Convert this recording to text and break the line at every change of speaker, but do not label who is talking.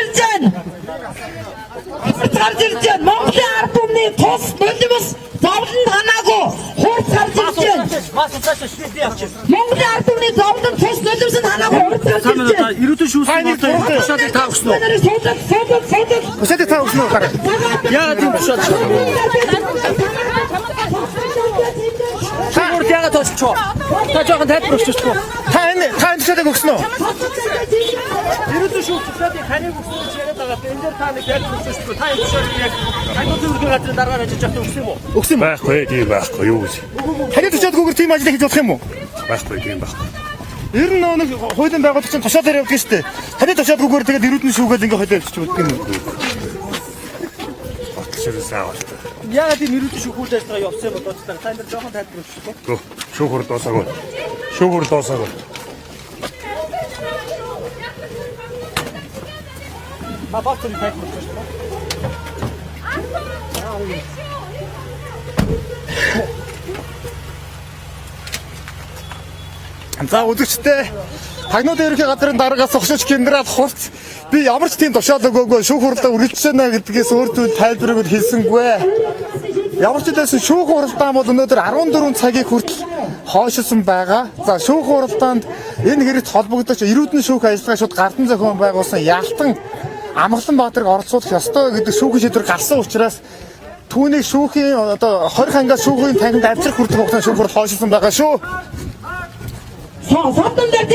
ирж байна. Хурц гарч ирж байна. Монголын ард түмний тус нулимс зовлон танаагүй хурц гарч ирж байна. Монголын ард түмний зовлон тус нулимс танаагүй хурц гарч ирж байна.
Ирээдүйн шүүсний тушаалыг та өгсөн үү?
Тушаалыг та өгсөн үү?
Яа тийм тушаал? Шүүрт яагаад тоосч? Та жоохон тайлбар өгч шүү.
Та энэ тушаалыг өгсөн үү?
Ирээдүйн шүүс тушаалыг ханыг өгсөн гэж яриад байгаа. Энэ дээр та нэг тайлбар өгч шүү. Та энэ тушаалыг яг англи төргийн газрын дараагаар ажиллаж байхдаа өгсөн юм уу?
Өгсөн
Байхгүй тийм байхгүй юу гэж.
Таны тушаалгүйгээр тийм ажил хийж болох юм уу?
Байхгүй тийм байхгүй.
Ер нь нэг хуулийн байгууллагч чинь тушаалаар явдаг шүү дээ. Таны тушаалгүйгээр тэгээд эрүүдний шүүгээд ингээ хойлоо явчих үздэг юм.
Баталширсан аваад.
Яагаад тийм ирээдүйн шүүхүүд ажиллагаа явуулсан юм бол та энэ дээр жоохон тайлбар өгч шүү.
Шүүхөр дуусаагүй. Шүүхөр дуусаагүй.
Та багтын тайлбар өгч шүү.
За үзэгчтэй тагнууд ерөнхий газрын дараагаас огшиж генерал хурц би ямар ч тийм тушаал өгөөгүй шүүх хурлаа үргэлжлэж байна гэдгээс өөртөө тайлбарыг хийсэнгүй. Ямар ч хэлсэн шүүх хуралдаан бол өнөөдөр 14 цагийн хүртэл хойшилсан байгаа. За шүүх хуралдаанд энэ хэрэгт холбогдож эрүүдний шүүх ажиллагаа шууд Гардан зохион байгуулсан Ялтан Амгалан Баатарыг оролцуулах ёстой гэдэг шүүхийн шийдвэр гарсан учраас түүнийг шүүхийн одоо 20 хангаас шүүхийн танхимд авчрах хүртэл хугацаанд шүүх хурал хойшилсан байгаа шүү.
Содон дээр